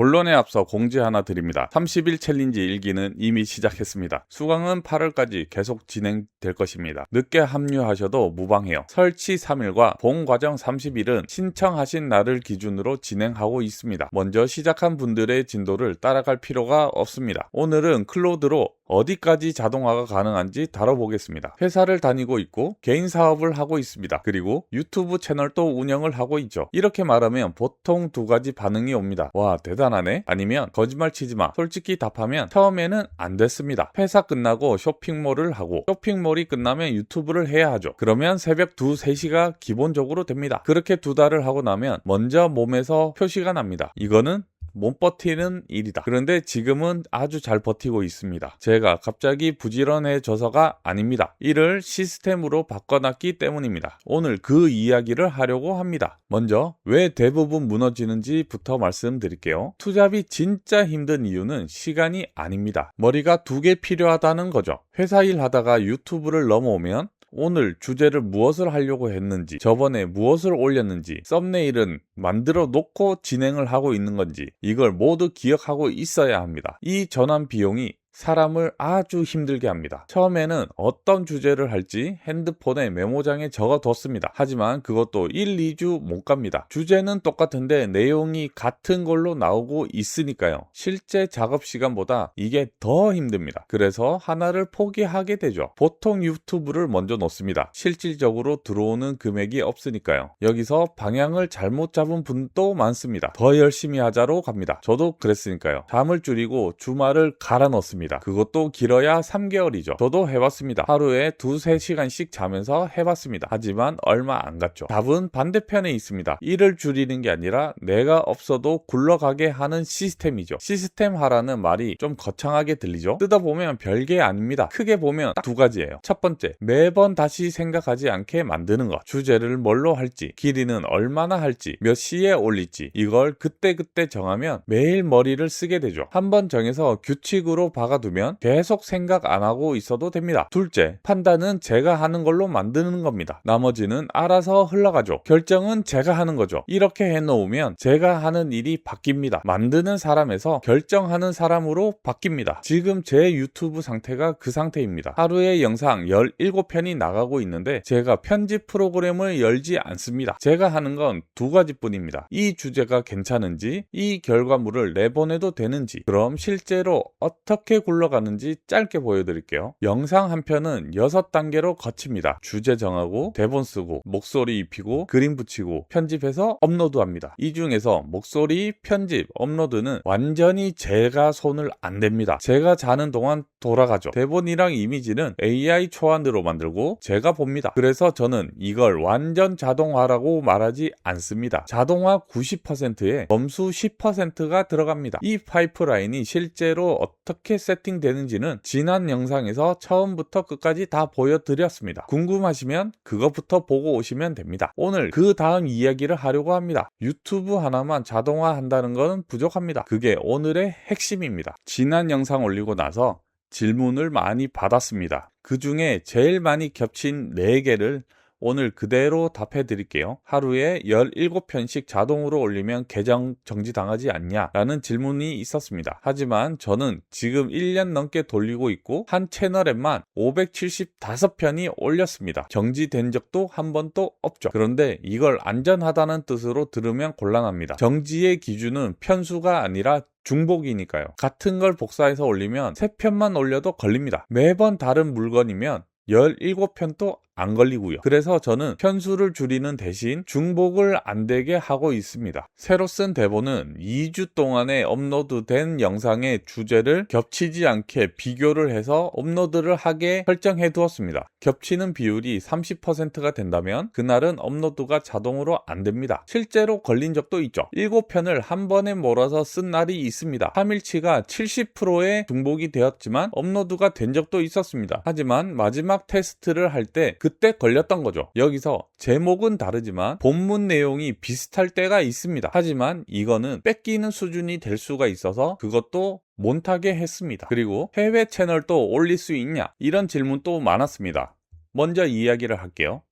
본론에 앞서 공지 하나 드립니다. 30일 챌린지 1기는 이미 시작했습니다. 수강은 8월까지 계속 진행될 것입니다. 늦게 합류하셔도 무방해요. 설치 3일과 본 과정 30일은 신청하신 날을 기준으로 진행하고 있습니다. 먼저 시작한 분들의 진도를 따라갈 필요가 없습니다. 오늘은 클로드로 어디까지 자동화가 가능한지 다뤄보겠습니다. 회사를 다니고 있고 개인 사업을 하고 있습니다. 그리고 유튜브 채널도 운영을 하고 있죠. 이렇게 말하면 보통 두 가지 반응이 옵니다. 와, 대단하네? 아니면 거짓말 치지마. 솔직히 답하면 처음에는 안 됐습니다. 회사 끝나고 쇼핑몰을 하고 쇼핑몰이 끝나면 유튜브를 해야 하죠. 그러면 새벽 2, 3시가 기본적으로 됩니다. 그렇게 2달을 하고 나면 먼저 몸에서 표시가 납니다. 이거는 못 버티는 일이다. 그런데 지금은 아주 잘 버티고 있습니다. 제가 갑자기 부지런해져서가 아닙니다. 이를 시스템으로 바꿔놨기 때문입니다. 오늘 그 이야기를 하려고 합니다. 먼저 왜 대부분 무너지는지부터 말씀드릴게요. 투잡이 진짜 힘든 이유는 시간이 아닙니다. 머리가 2개 필요하다는 거죠. 회사 일 하다가 유튜브를 넘어오면 오늘 주제를 무엇을 하려고 했는지, 저번에 무엇을 올렸는지, 썸네일은 만들어 놓고 진행을 하고 있는 건지 이걸 모두 기억하고 있어야 합니다. 이 전환 비용이 사람을 아주 힘들게 합니다. 처음에는 어떤 주제를 할지 핸드폰에 메모장에 적어뒀습니다. 하지만 그것도 1, 2주 못 갑니다. 주제는 똑같은데 내용이 같은 걸로 나오고 있으니까요. 실제 작업 시간보다 이게 더 힘듭니다. 그래서 하나를 포기하게 되죠. 보통 유튜브를 먼저 놓습니다. 실질적으로 들어오는 금액이 없으니까요. 여기서 방향을 잘못 잡은 분도 많습니다. 더 열심히 하자로 갑니다. 저도 그랬으니까요. 잠을 줄이고 주말을 갈아 넣습니다. 그것도 길어야 3개월이죠. 저도 해봤습니다. 하루에 2, 3시간씩 자면서 해봤습니다. 하지만 얼마 안 갔죠. 답은 반대편에 있습니다. 일을 줄이는 게 아니라 내가 없어도 굴러가게 하는 시스템이죠. 시스템화라는 말이 좀 거창하게 들리죠. 뜯어보면 별게 아닙니다. 크게 보면 딱 2가지예요. 첫 번째, 매번 다시 생각하지 않게 만드는 것. 주제를 뭘로 할지, 길이는 얼마나 할지, 몇 시에 올릴지 이걸 그때그때 정하면 매일 머리를 쓰게 되죠. 한번 정해서 규칙으로 박아두면 계속 생각 안 하고 있어도 됩니다. 둘째, 판단은 제가 하는 걸로 만드는 겁니다. 나머지는 알아서 흘러가죠. 결정은 제가 하는 거죠. 이렇게 해놓으면 제가 하는 일이 바뀝니다. 만드는 사람에서 결정하는 사람으로 바뀝니다. 지금 제 유튜브 상태가 그 상태입니다. 하루에 영상 17편이 나가고 있는데 제가 편집 프로그램을 열지 않습니다. 제가 하는 건 2가지뿐입니다. 이 주제가 괜찮은지, 이 결과물을 내보내도 되는지, 그럼 실제로 어떻게 굴러가는지 짧게 보여드릴게요. 영상 한 편은 6단계로 거칩니다. 주제 정하고, 대본 쓰고, 목소리 입히고, 그림 붙이고, 편집해서 업로드합니다. 이 중에서 목소리, 편집, 업로드는 완전히 제가 손을 안 댑니다. 제가 자는 동안 돌아가죠. 대본이랑 이미지는 AI 초안으로 만들고 제가 봅니다. 그래서 저는 이걸 완전 자동화라고 말하지 않습니다. 자동화 90%에 검수 10%가 들어갑니다. 이 파이프라인이 실제로 어떻게 세팅되는지는 지난 영상에서 처음부터 끝까지 다 보여드렸습니다. 궁금하시면 그것부터 보고 오시면 됩니다. 오늘 그 다음 이야기를 하려고 합니다. 유튜브 하나만 자동화한다는 건 부족합니다. 그게 오늘의 핵심입니다. 지난 영상 올리고 나서 질문을 많이 받았습니다. 그 중에 제일 많이 겹친 4개를 오늘 그대로 답해 드릴게요. 하루에 17편씩 자동으로 올리면 계정 정지당하지 않냐? 라는 질문이 있었습니다. 하지만 저는 지금 1년 넘게 돌리고 있고 한 채널에만 575편이 올렸습니다. 정지된 적도 한 번도 없죠. 그런데 이걸 안전하다는 뜻으로 들으면 곤란합니다. 정지의 기준은 편수가 아니라 중복이니까요. 같은 걸 복사해서 올리면 3편만 올려도 걸립니다. 매번 다른 물건이면 17편도 안 걸리고요. 그래서 저는 편수를 줄이는 대신 중복을 안 되게 하고 있습니다. 새로 쓴 대본은 2주 동안에 업로드된 영상의 주제를 겹치지 않게 비교를 해서 업로드를 하게 설정해 두었습니다. 겹치는 비율이 30%가 된다면 그날은 업로드가 자동으로 안 됩니다. 실제로 걸린 적도 있죠. 7편을 한 번에 몰아서 쓴 날이 있습니다. 3일치가 70%의 중복이 되었지만 업로드가 된 적도 있었습니다. 하지만 마지막 테스트를 할 때 그때 걸렸던 거죠. 여기서 제목은 다르지만 본문 내용이 비슷할 때가 있습니다. 하지만 이거는 뺏기는 수준이 될 수가 있어서 그것도 못하게 했습니다. 그리고 해외 채널도 올릴 수 있냐? 이런 질문도 많았습니다. 먼저 이야기를 할게요.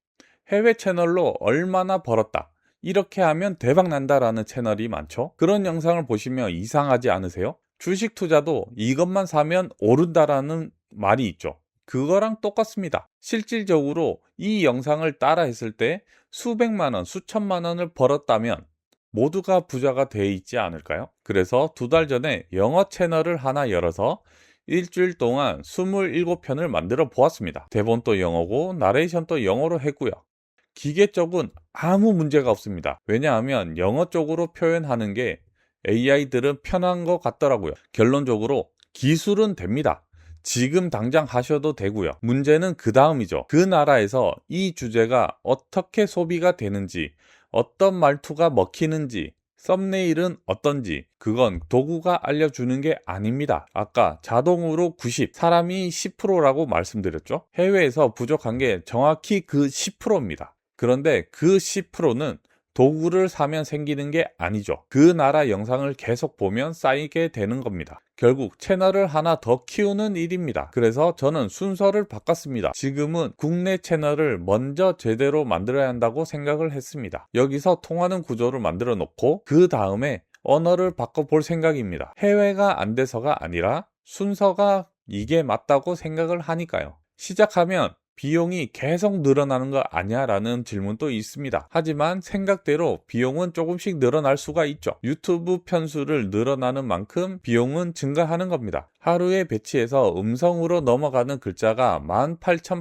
해외 채널로 얼마나 벌었다? 이렇게 하면 대박 난다라는 채널이 많죠. 그런 영상을 보시면 이상하지 않으세요? 주식 투자도 이것만 사면 오른다라는 말이 있죠. 그거랑 똑같습니다. 실질적으로 이 영상을 따라 했을 때 수백만 원, 수천만 원을 벌었다면 모두가 부자가 돼 있지 않을까요? 그래서 2달 전에 영어 채널을 하나 열어서 일주일 동안 27편을 만들어 보았습니다. 대본도 영어고 나레이션도 영어로 했고요. 기계 쪽은 아무 문제가 없습니다. 왜냐하면 영어 쪽으로 표현하는 게 AI들은 편한 것 같더라고요. 결론적으로 기술은 됩니다. 지금 당장 하셔도 되고요. 문제는 그 다음이죠. 그 나라에서 이 주제가 어떻게 소비가 되는지, 어떤 말투가 먹히는지, 썸네일은 어떤지, 그건 도구가 알려주는 게 아닙니다. 아까 자동으로 90, 사람이 10%라고 말씀드렸죠. 해외에서 부족한 게 정확히 그 10%입니다. 그런데 그 10%는 도구를 사면 생기는 게 아니죠. 그 나라 영상을 계속 보면 쌓이게 되는 겁니다. 결국 채널을 하나 더 키우는 일입니다. 그래서 저는 순서를 바꿨습니다. 지금은 국내 채널을 먼저 제대로 만들어야 한다고 생각을 했습니다. 여기서 통하는 구조를 만들어 놓고 그 다음에 언어를 바꿔볼 생각입니다. 해외가 안 돼서가 아니라 순서가 이게 맞다고 생각을 하니까요. 시작하면 비용이 계속 늘어나는 거 아니야? 라는 질문도 있습니다. 하지만 생각대로 비용은 조금씩 늘어날 수가 있죠. 유튜브 편수를 늘어나는 만큼 비용은 증가하는 겁니다. 하루에 배치해서 음성으로 넘어가는 글자가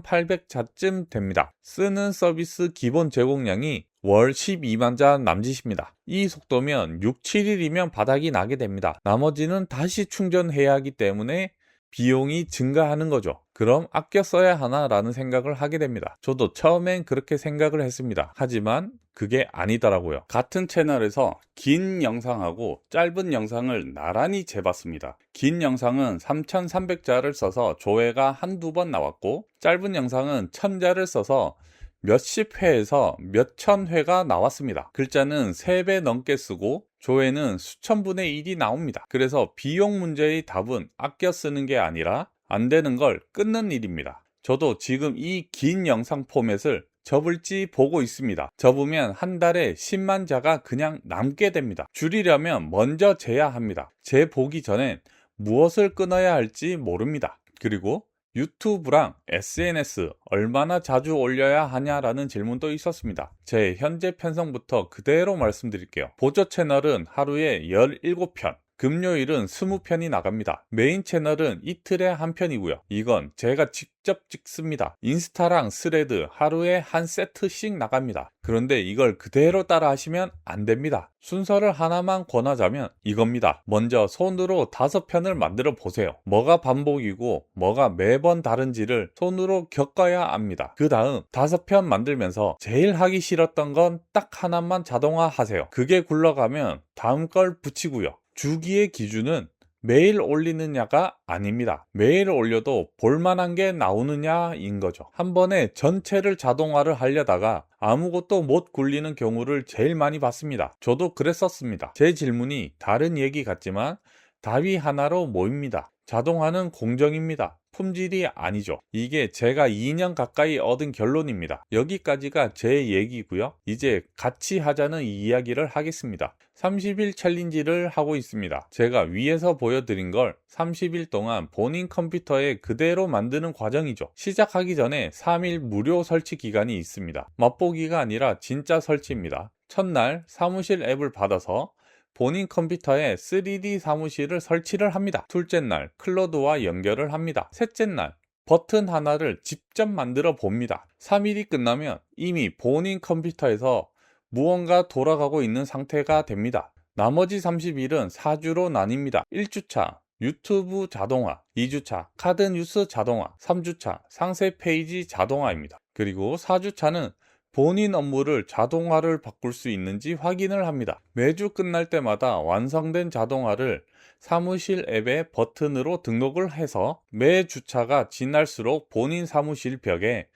18,800자쯤 됩니다. 쓰는 서비스 기본 제공량이 월 12만 자 남짓입니다. 이 속도면 6, 7일이면 바닥이 나게 됩니다. 나머지는 다시 충전해야 하기 때문에 비용이 증가하는 거죠. 그럼 아껴 써야 하나라는 생각을 하게 됩니다. 저도 처음엔 그렇게 생각을 했습니다. 하지만 그게 아니더라고요. 같은 채널에서 긴 영상하고 짧은 영상을 나란히 재봤습니다. 긴 영상은 3,300자를 써서 조회가 한두 번 나왔고, 짧은 영상은 1,000자를 써서 몇십 회에서 몇천 회가 나왔습니다. 글자는 3배 넘게 쓰고 조회는 수천분의 1이 나옵니다. 그래서 비용 문제의 답은 아껴 쓰는 게 아니라 안 되는 걸 끊는 일입니다. 저도 지금 이 긴 영상 포맷을 접을지 보고 있습니다. 접으면 한 달에 10만 자가 그냥 남게 됩니다. 줄이려면 먼저 재야 합니다. 재보기 전엔 무엇을 끊어야 할지 모릅니다. 그리고 유튜브랑 SNS 얼마나 자주 올려야 하냐라는 질문도 있었습니다. 제 현재 편성부터 그대로 말씀드릴게요. 보조 채널은 하루에 17편, 금요일은 20편이 나갑니다. 메인 채널은 이틀에 한 편이고요. 이건 제가 직접 찍습니다. 인스타랑 스레드 하루에 한 세트씩 나갑니다. 그런데 이걸 그대로 따라 하시면 안 됩니다. 순서를 하나만 권하자면 이겁니다. 먼저 손으로 5편을 만들어 보세요. 뭐가 반복이고 뭐가 매번 다른지를 손으로 겪어야 합니다. 그 다음 5편 만들면서 제일 하기 싫었던 건 딱 하나만 자동화 하세요. 그게 굴러가면 다음 걸 붙이고요. 주기의 기준은 매일 올리느냐가 아닙니다. 매일 올려도 볼만한 게 나오느냐인 거죠. 한 번에 전체를 자동화를 하려다가 아무것도 못 굴리는 경우를 제일 많이 봤습니다. 저도 그랬었습니다. 제 질문이 다른 얘기 같지만 답이 하나로 모입니다. 자동화는 공정입니다. 품질이 아니죠. 이게 제가 2년 가까이 얻은 결론입니다. 여기까지가 제 얘기고요. 이제 같이 하자는 이야기를 하겠습니다. 30일 챌린지를 하고 있습니다. 제가 위에서 보여드린 걸 30일 동안 본인 컴퓨터에 그대로 만드는 과정이죠. 시작하기 전에 3일 무료 설치 기간이 있습니다. 맛보기가 아니라 진짜 설치입니다. 첫날 사무실 앱을 받아서 본인 컴퓨터에 3D 사무실을 설치를 합니다. 둘째 날 클로드와 연결을 합니다. 셋째 날 버튼 하나를 직접 만들어 봅니다. 3일이 끝나면 이미 본인 컴퓨터에서 무언가 돌아가고 있는 상태가 됩니다. 나머지 30일은 4주로 나뉩니다. 1주차 유튜브 자동화, 2주차 카드 뉴스 자동화, 3주차 상세 페이지 자동화입니다. 그리고 4주차는 본인 업무를 자동화를 바꿀 수 있는지 확인을 합니다. 매주 끝날 때마다 완성된 자동화를 사무실 앱의 버튼으로 등록을 해서 매 주차가 지날수록 본인 사무실 벽에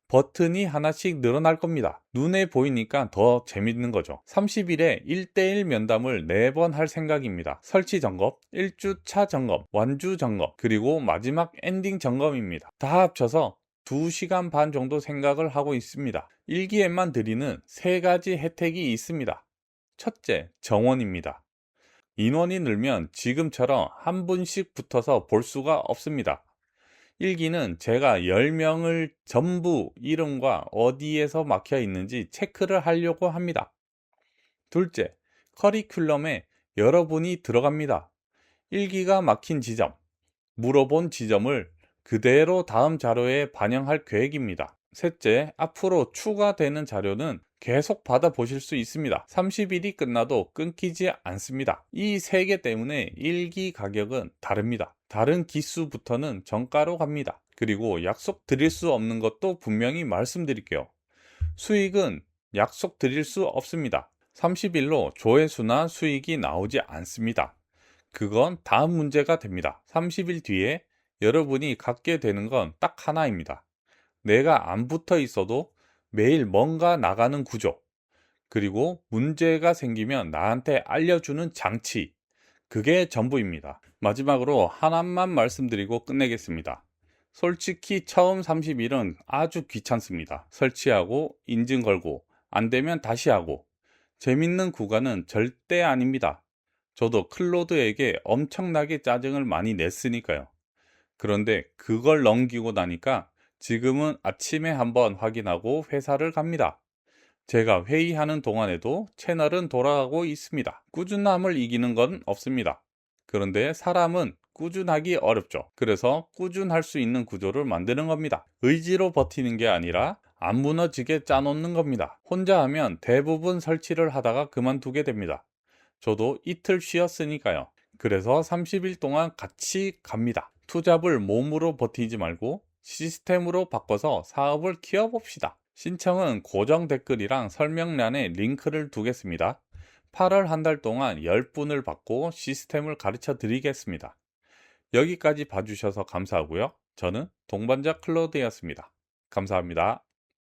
버튼이 하나씩 늘어날 겁니다. 눈에 보이니까 더 재밌는 거죠. 30일에 1대1 면담을 4번 할 생각입니다. 설치 점검, 1주차 점검, 완주 점검, 그리고 마지막 엔딩 점검입니다. 다 합쳐서 2시간 반 정도 생각을 하고 있습니다. 일기에만 드리는 3가지 혜택이 있습니다. 첫째, 정원입니다. 인원이 늘면 지금처럼 한 분씩 붙어서 볼 수가 없습니다. 일기는 제가 10명을 전부 이름과 어디에서 막혀 있는지 체크를 하려고 합니다. 둘째, 커리큘럼에 여러분이 들어갑니다. 일기가 막힌 지점, 물어본 지점을 그대로 다음 자료에 반영할 계획입니다. 셋째, 앞으로 추가되는 자료는 계속 받아보실 수 있습니다. 30일이 끝나도 끊기지 않습니다. 이 3개 때문에 일기 가격은 다릅니다. 다른 기수부터는 정가로 갑니다. 그리고 약속 드릴 수 없는 것도 분명히 말씀드릴게요. 수익은 약속 드릴 수 없습니다. 30일로 조회수나 수익이 나오지 않습니다. 그건 다음 문제가 됩니다. 30일 뒤에 여러분이 갖게 되는 건 딱 하나입니다. 내가 안 붙어 있어도 매일 뭔가 나가는 구조, 그리고 문제가 생기면 나한테 알려주는 장치, 그게 전부입니다. 마지막으로 하나만 말씀드리고 끝내겠습니다. 솔직히 처음 30일은 아주 귀찮습니다. 설치하고 인증 걸고 안 되면 다시 하고 재밌는 구간은 절대 아닙니다. 저도 클로드에게 엄청나게 짜증을 많이 냈으니까요. 그런데 그걸 넘기고 나니까 지금은 아침에 한번 확인하고 회사를 갑니다. 제가 회의하는 동안에도 채널은 돌아가고 있습니다. 꾸준함을 이기는 건 없습니다. 그런데 사람은 꾸준하기 어렵죠. 그래서 꾸준할 수 있는 구조를 만드는 겁니다. 의지로 버티는 게 아니라 안 무너지게 짜놓는 겁니다. 혼자 하면 대부분 설치를 하다가 그만두게 됩니다. 저도 이틀 쉬었으니까요. 그래서 30일 동안 같이 갑니다. 투잡을 몸으로 버티지 말고 시스템으로 바꿔서 사업을 키워봅시다. 신청은 고정 댓글이랑 설명란에 링크를 두겠습니다. 8월 한 달 동안 10분을 받고 시스템을 가르쳐 드리겠습니다. 여기까지 봐주셔서 감사하고요. 저는 동반자 클로드였습니다. 감사합니다.